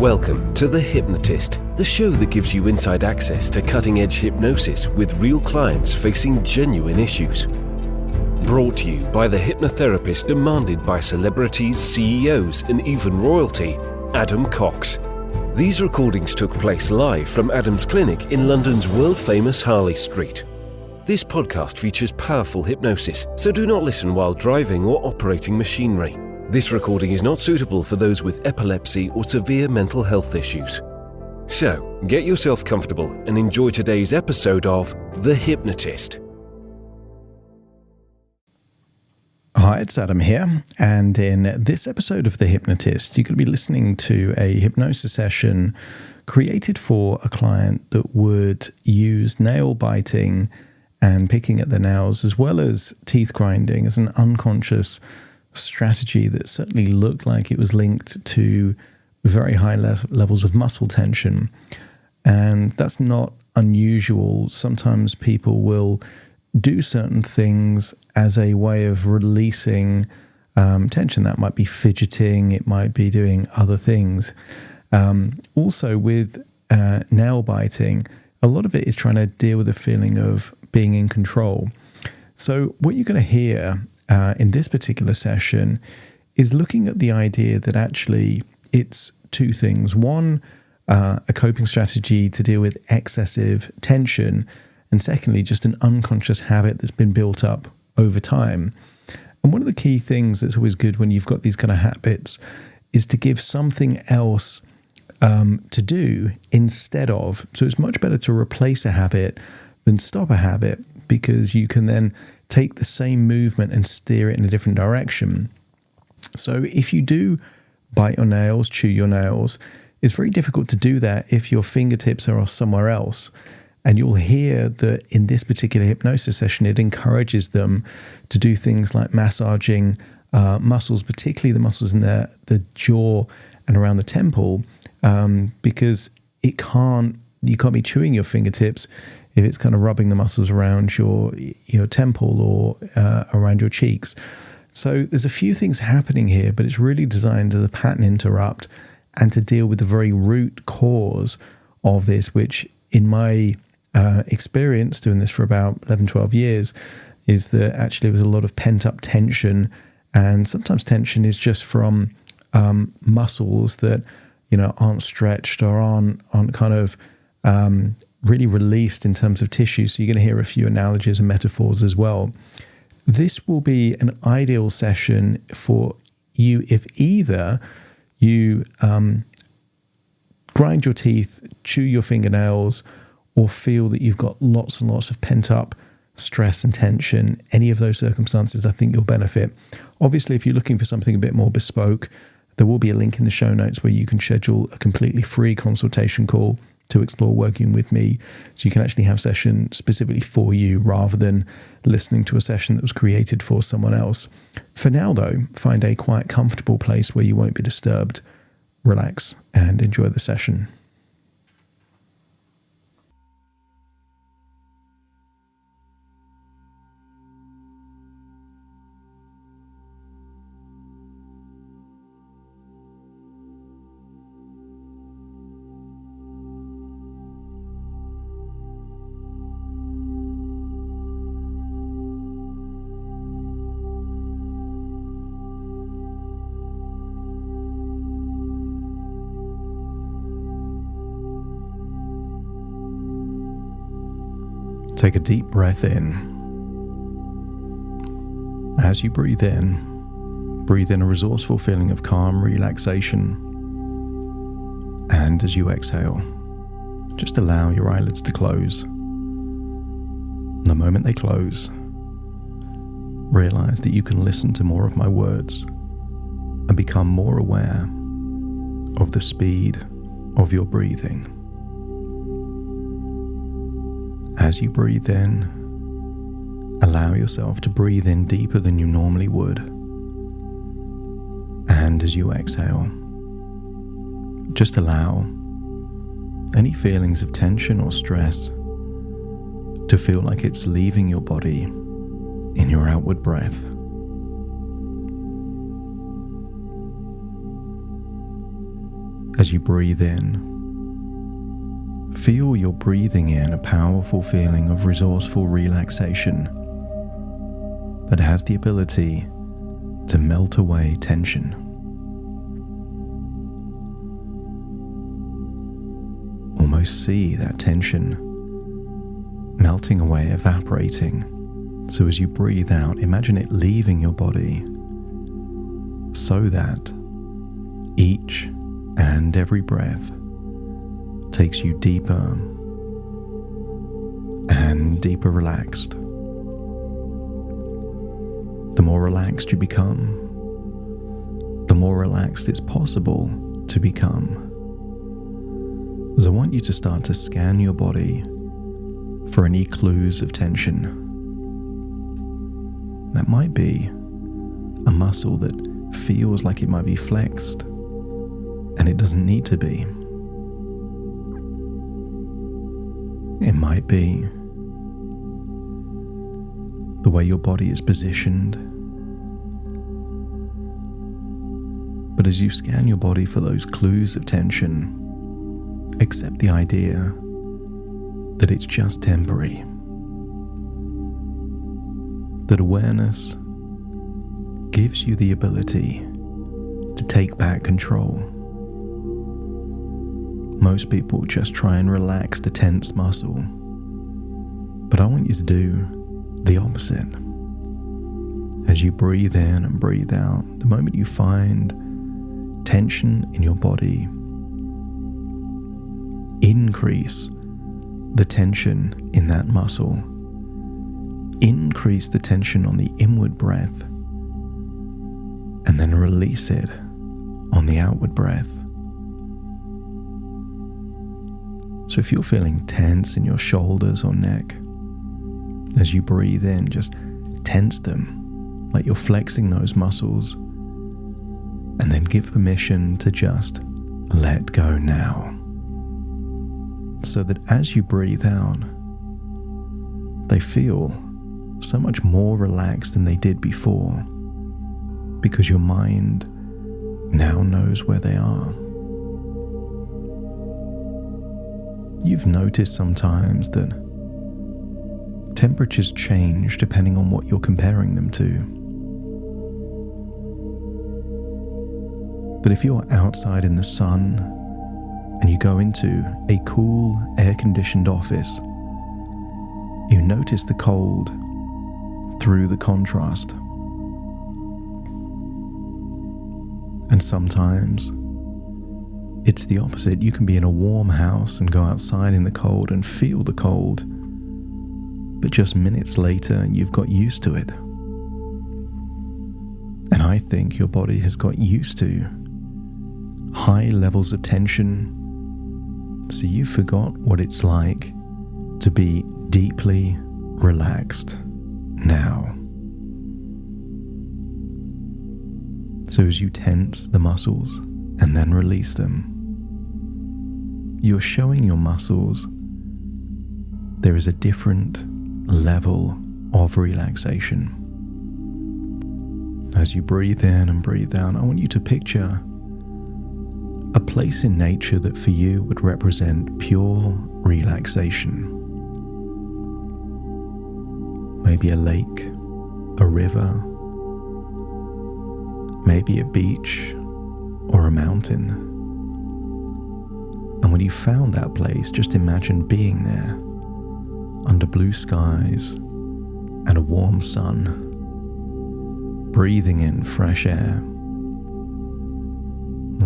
Welcome to The Hypnotist, the show that gives you inside access to cutting-edge hypnosis with real clients facing genuine issues. Brought to you by the hypnotherapist demanded by celebrities, CEOs, and even royalty, Adam Cox. These recordings took place live from Adam's clinic in London's world-famous Harley Street. This podcast features powerful hypnosis, so do not listen while driving or operating machinery. This recording is not suitable for those with epilepsy or severe mental health issues. So, get yourself comfortable and enjoy today's episode of The Hypnotist. Hi, it's Adam here, and in this episode of The Hypnotist, you're going to be listening to a hypnosis session created for a client that would use nail biting and picking at the nails, as well as teeth grinding, as an unconscious strategy that certainly looked like it was linked to very high levels of muscle tension. And that's not unusual. Sometimes people will do certain things as a way of releasing tension. That might be fidgeting, it might be doing other things. Also with nail biting, a lot of it is trying to deal with the feeling of being in control. So what you're going to hear in this particular session is looking at the idea that actually it's two things. One, a coping strategy to deal with excessive tension, and secondly, just an unconscious habit that's been built up over time. And one of the key things that's always good when you've got these kind of habits is to give something else to do instead of. So it's much better to replace a habit than stop a habit, because you can then take the same movement and steer it in a different direction. So if you do bite your nails, chew your nails, it's very difficult to do that if your fingertips are somewhere else. And you'll hear that in this particular hypnosis session, it encourages them to do things like massaging muscles, particularly the muscles in the jaw and around the temple, because you can't be chewing your fingertips if it's kind of rubbing the muscles around your temple or around your cheeks. So there's a few things happening here, but it's really designed as a pattern interrupt and to deal with the very root cause of this, which in my experience doing this for about 11, 12 years, is that actually there was a lot of pent-up tension, and sometimes tension is just from muscles that aren't stretched or aren't kind of really released in terms of tissue. So you're going to hear a few analogies and metaphors as well. This will be an ideal session for you if either you grind your teeth, chew your fingernails, or feel that you've got lots and lots of pent-up stress and tension. Any of those circumstances, I think you'll benefit. Obviously, if you're looking for something a bit more bespoke, there will be a link in the show notes where you can schedule a completely free consultation call to explore working with me, so you can actually have a session specifically for you rather than listening to a session that was created for someone else. For now, though, find a quiet, comfortable place where you won't be disturbed, relax, and enjoy the session. Take a deep breath in. As you breathe in a resourceful feeling of calm relaxation. And as you exhale, just allow your eyelids to close. And the moment they close, realize that you can listen to more of my words and become more aware of the speed of your breathing. As you breathe in, allow yourself to breathe in deeper than you normally would. And as you exhale, just allow any feelings of tension or stress to feel like it's leaving your body in your outward breath. As you breathe in, feel you're breathing in a powerful feeling of resourceful relaxation that has the ability to melt away tension. Almost see that tension melting away, evaporating. So as you breathe out, imagine it leaving your body so that each and every breath takes you deeper and deeper relaxed. The more relaxed you become, the more relaxed it's possible to become. As I want you to start to scan your body for any clues of tension. That might be a muscle that feels like it might be flexed, and it doesn't need to be. It might be the way your body is positioned. But as you scan your body for those clues of tension, accept the idea that it's just temporary. That awareness gives you the ability to take back control. Most people just try and relax the tense muscle, but I want you to do the opposite. As you breathe in and breathe out, the moment you find tension in your body, increase the tension in that muscle. Increase the tension on the inward breath, and then release it on the outward breath. So if you're feeling tense in your shoulders or neck, as you breathe in, just tense them like you're flexing those muscles, and then give permission to just let go now. So that as you breathe out, they feel so much more relaxed than they did before, because your mind now knows where they are. You've noticed sometimes that temperatures change depending on what you're comparing them to. But if you're outside in the sun and you go into a cool, air-conditioned office, you notice the cold through the contrast. And sometimes it's the opposite. You can be in a warm house and go outside in the cold and feel the cold, but just minutes later you've got used to it. And I think your body has got used to high levels of tension, so you forgot what it's like to be deeply relaxed now. So as you tense the muscles and then release them, you're showing your muscles there is a different level of relaxation. As you breathe in and breathe out, I want you to picture a place in nature that for you would represent pure relaxation. Maybe a lake, a river, maybe a beach or a mountain. And when you found that place, just imagine being there under blue skies and a warm sun, breathing in fresh air.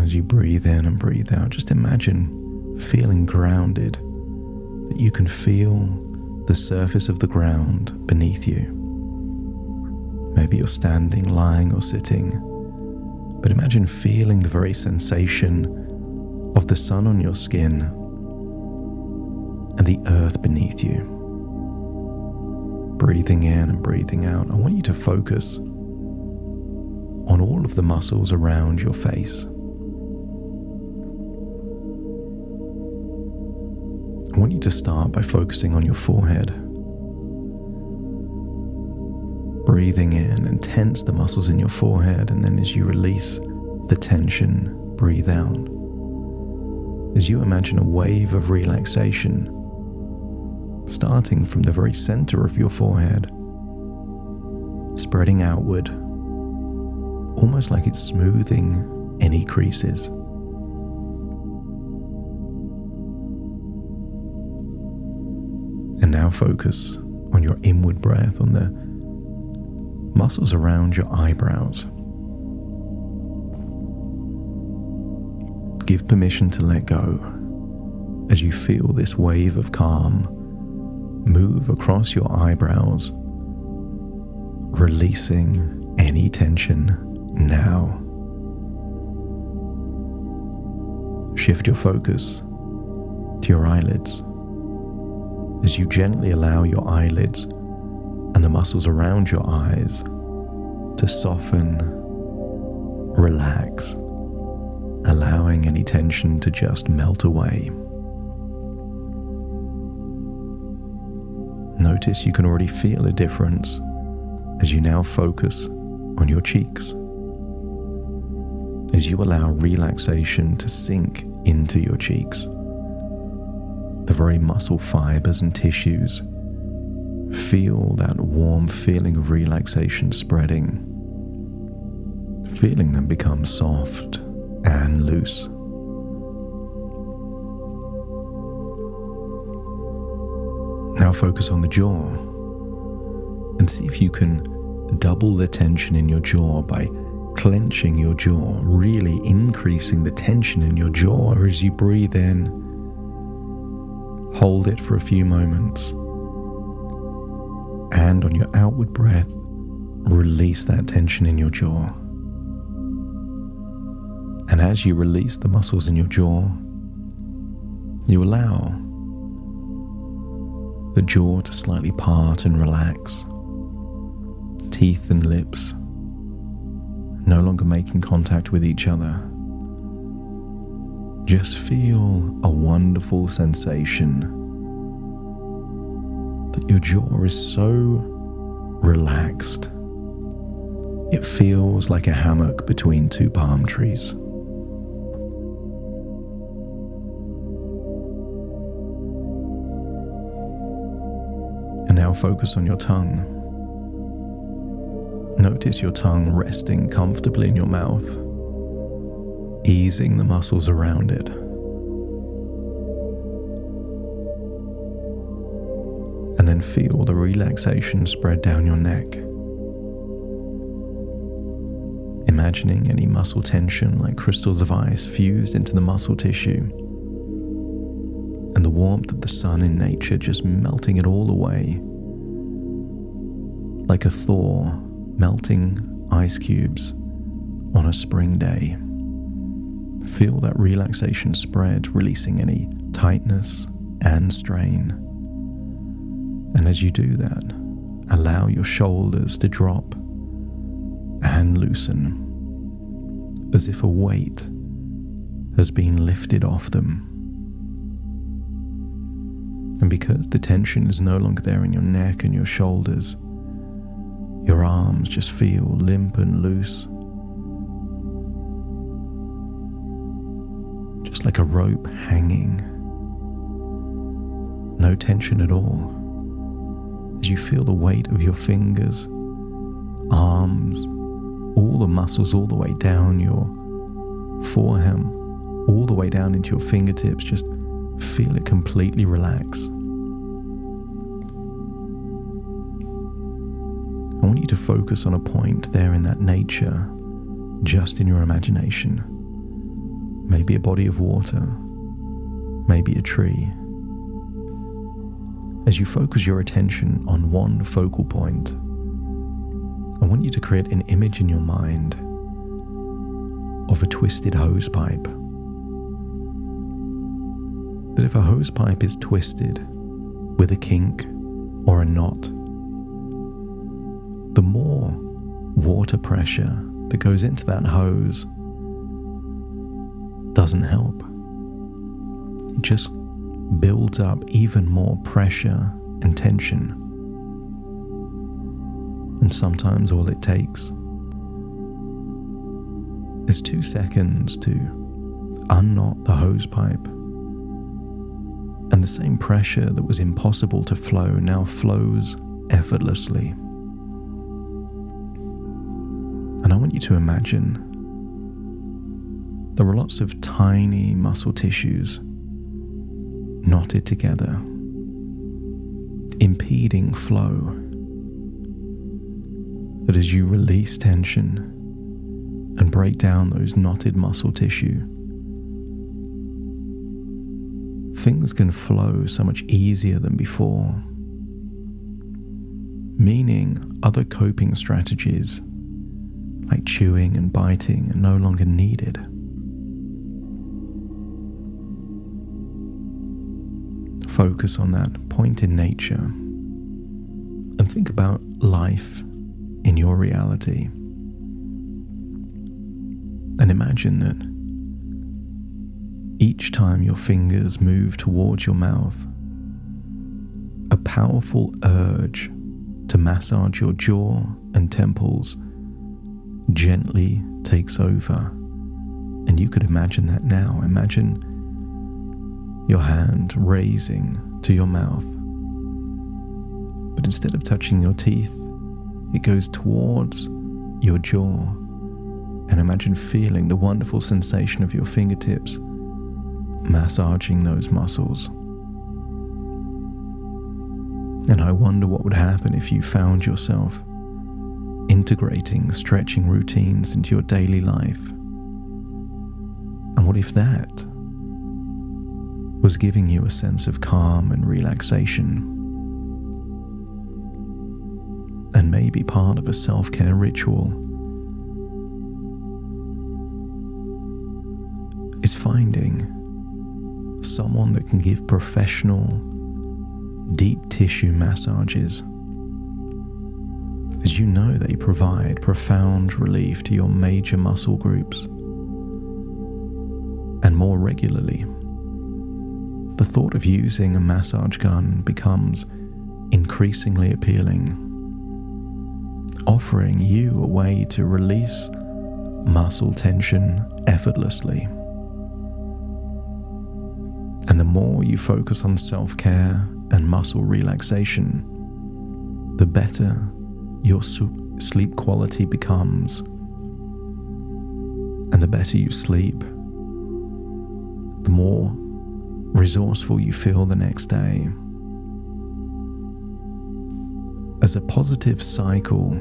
As you breathe in and breathe out, just imagine feeling grounded, that you can feel the surface of the ground beneath you. Maybe you're standing, lying, or sitting, but imagine feeling the very sensation of the sun on your skin and the earth beneath you. Breathing in and breathing out, I want you to focus on all of the muscles around your face. I want you to start by focusing on your forehead. Breathing in and tense the muscles in your forehead, and then as you release the tension, breathe out. as you imagine a wave of relaxation starting from the very center of your forehead, spreading outward, almost like it's smoothing any creases. And now focus on your inward breath, on the muscles around your eyebrows. Give permission to let go as you feel this wave of calm move across your eyebrows, releasing any tension now. Shift your focus to your eyelids as you gently allow your eyelids and the muscles around your eyes to soften, relax, allowing any tension to just melt away. Notice you can already feel a difference as you now focus on your cheeks, as you allow relaxation to sink into your cheeks. The very muscle fibers and tissues feel that warm feeling of relaxation spreading, feeling them become soft and loose. Now focus on the jaw and see if you can double the tension in your jaw by clenching your jaw, really increasing the tension in your jaw as you breathe in. Hold it for a few moments, and on your outward breath, release that tension in your jaw. And as you release the muscles in your jaw, you allow the jaw to slightly part and relax. Teeth and lips no longer making contact with each other. Just feel a wonderful sensation that your jaw is so relaxed. It feels like a hammock between two palm trees. And now focus on your tongue. Notice your tongue resting comfortably in your mouth, easing the muscles around it. And then feel the relaxation spread down your neck. Imagining any muscle tension like crystals of ice fused into the muscle tissue, and the warmth of the sun in nature just melting it all away, like a thaw melting ice cubes on a spring day. Feel that relaxation spread, releasing any tightness and strain. And as you do that, allow your shoulders to drop and loosen, as if a weight has been lifted off them. And because the tension is no longer there in your neck and your shoulders, your arms just feel limp and loose, just like a rope hanging. No tension at all, as you feel the weight of your fingers, arms, all the muscles all the way down your forearm, all the way down into your fingertips. Just feel it completely relax. I want you to focus on a point there in that nature, just in your imagination. Maybe a body of water, maybe a tree. As you focus your attention on one focal point, I want you to create an image in your mind of a twisted hose pipe. That if a hose pipe is twisted with a kink or a knot, the more water pressure that goes into that hose doesn't help. It just builds up even more pressure and tension. And sometimes all it takes is 2 seconds to unknot the hose pipe And the same pressure that was impossible to flow now flows effortlessly. And I want you to imagine there are lots of tiny muscle tissues knotted together, impeding flow, that as you release tension and break down those knotted muscle tissue, things can flow so much easier than before, meaning other coping strategies like chewing and biting are no longer needed. Focus on that point in nature and think about life in your reality. And imagine that each time your fingers move towards your mouth, a powerful urge to massage your jaw and temples gently takes over. And you could imagine that now. Imagine your hand raising to your mouth. But instead of touching your teeth, it goes towards your jaw. And imagine feeling the wonderful sensation of your fingertips massaging those muscles. And I wonder what would happen if you found yourself integrating stretching routines into your daily life. And what if that was giving you a sense of calm and relaxation, and maybe part of a self-care ritual is finding someone that can give professional deep tissue massages, as you know they provide profound relief to your major muscle groups. And more regularly, the thought of using a massage gun becomes increasingly appealing, offering you a way to release muscle tension effortlessly. And the more you focus on self-care and muscle relaxation, the better your sleep quality becomes. And the better you sleep, the more resourceful you feel the next day. As a positive cycle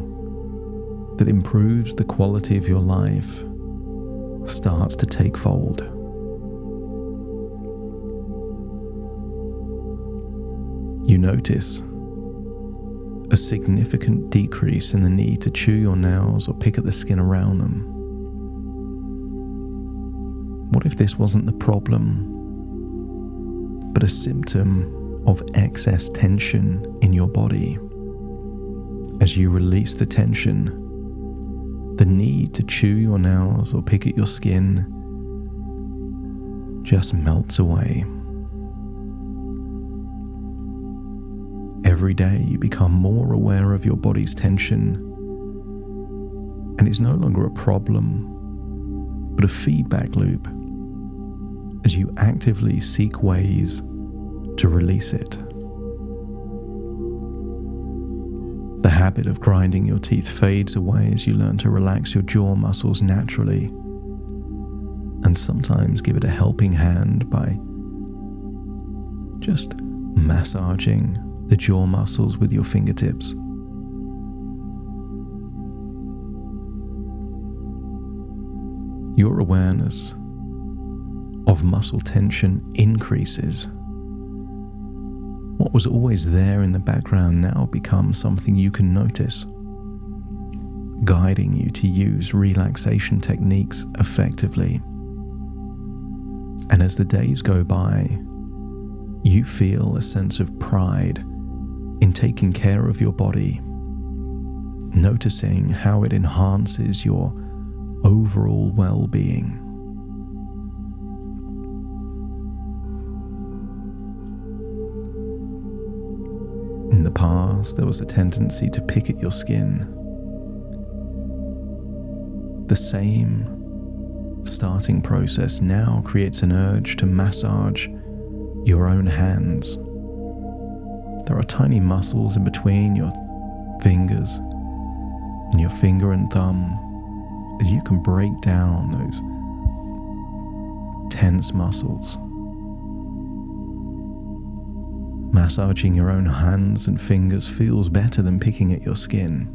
that improves the quality of your life starts to take fold. You notice a significant decrease in the need to chew your nails or pick at the skin around them. What if this wasn't the problem, but a symptom of excess tension in your body? As you release the tension, the need to chew your nails or pick at your skin just melts away. Every day you become more aware of your body's tension, and it's no longer a problem, but a feedback loop, as you actively seek ways to release it. The habit of grinding your teeth fades away as you learn to relax your jaw muscles naturally, and sometimes give it a helping hand by just massaging the jaw muscles with your fingertips. Your awareness of muscle tension increases. What was always there in the background now becomes something you can notice, guiding you to use relaxation techniques effectively. And as the days go by, you feel a sense of pride in taking care of your body, noticing how it enhances your overall well-being. In the past, there was a tendency to pick at your skin. The same starting process now creates an urge to massage your own hands. There are tiny muscles in between your fingers and your finger and thumb, as you can break down those tense muscles. Massaging your own hands and fingers feels better than picking at your skin,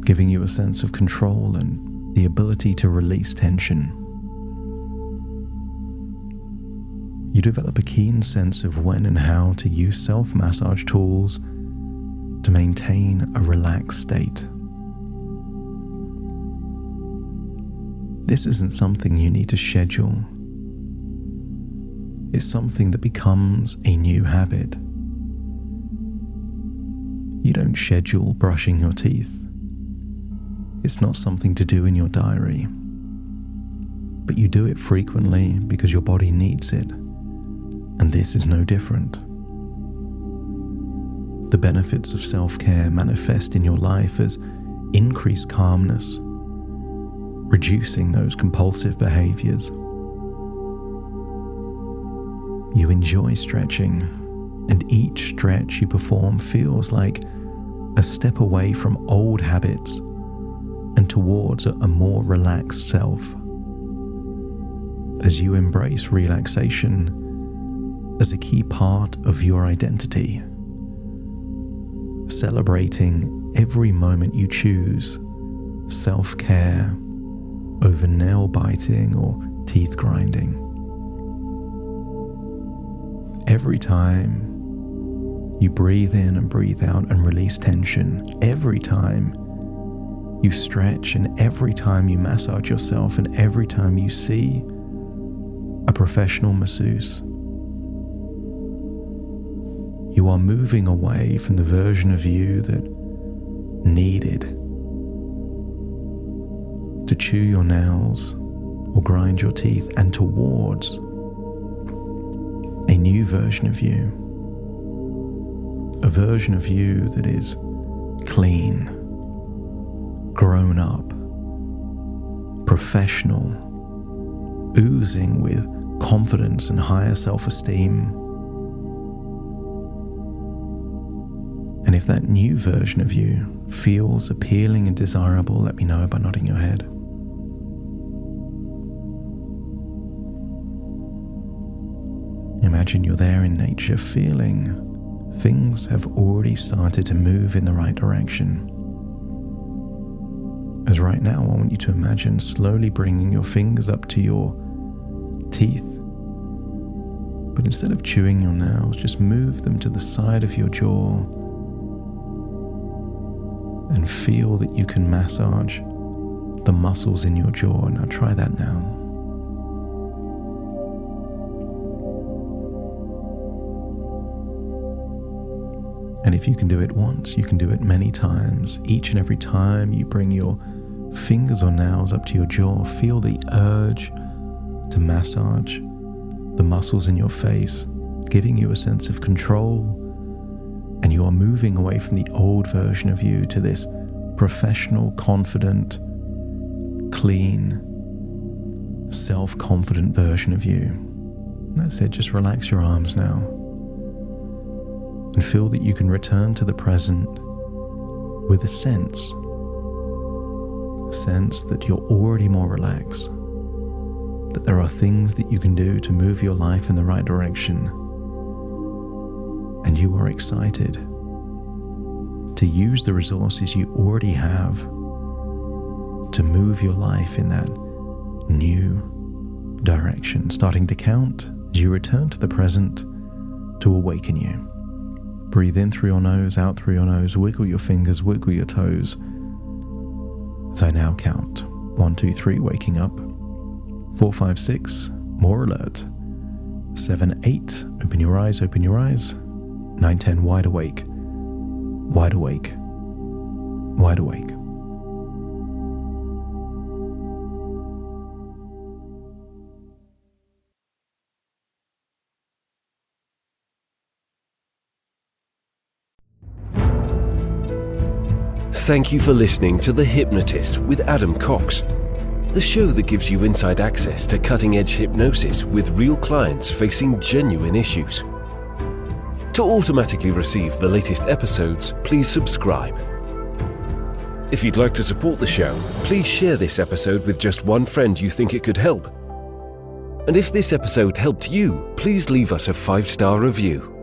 giving you a sense of control and the ability to release tension. You develop a keen sense of when and how to use self-massage tools to maintain a relaxed state. This isn't something you need to schedule. It's something that becomes a new habit. You don't schedule brushing your teeth. It's not something to do in your diary. But you do it frequently because your body needs it. And this is no different. The benefits of self-care manifest in your life as increased calmness, reducing those compulsive behaviors. You enjoy stretching, and each stretch you perform feels like a step away from old habits and towards a more relaxed self. As you embrace relaxation as a key part of your identity, celebrating every moment you choose self-care over nail biting or teeth grinding. Every time you breathe in and breathe out and release tension, every time you stretch and every time you massage yourself and every time you see a professional masseuse, you are moving away from the version of you that needed to chew your nails or grind your teeth and towards a new version of you. A version of you that is clean, grown up, professional, oozing with confidence and higher self-esteem. And if that new version of you feels appealing and desirable, let me know by nodding your head. Imagine you're there in nature, feeling things have already started to move in the right direction. As right now, I want you to imagine slowly bringing your fingers up to your teeth. But instead of chewing your nails, just move them to the side of your jaw and feel that you can massage the muscles in your jaw. Now try that now. And if you can do it once, you can do it many times. Each and every time you bring your fingers or nails up to your jaw, feel the urge to massage the muscles in your face, giving you a sense of control. And you are moving away from the old version of you to this professional, confident, clean, self-confident version of you. That's it, just relax your arms now. And feel that you can return to the present with a sense that you're already more relaxed, that there are things that you can do to move your life in the right direction, and you are excited to use the resources you already have to move your life in that new direction, starting to count as you return to the present to awaken you. Breathe in through your nose, out through your nose, wiggle your fingers, wiggle your toes. As I now count, 1, 2, 3, waking up. 4, 5, 6, more alert. 7, 8, open your eyes, open your eyes. 9, 10, wide awake, wide awake, wide awake. Thank you for listening to The Hypnotist with Adam Cox. the show that gives you inside access to cutting-edge hypnosis with real clients facing genuine issues. To automatically receive the latest episodes, please subscribe. If you'd like to support the show, please share this episode with just one friend you think it could help. And if this episode helped you, please leave us a 5-star review.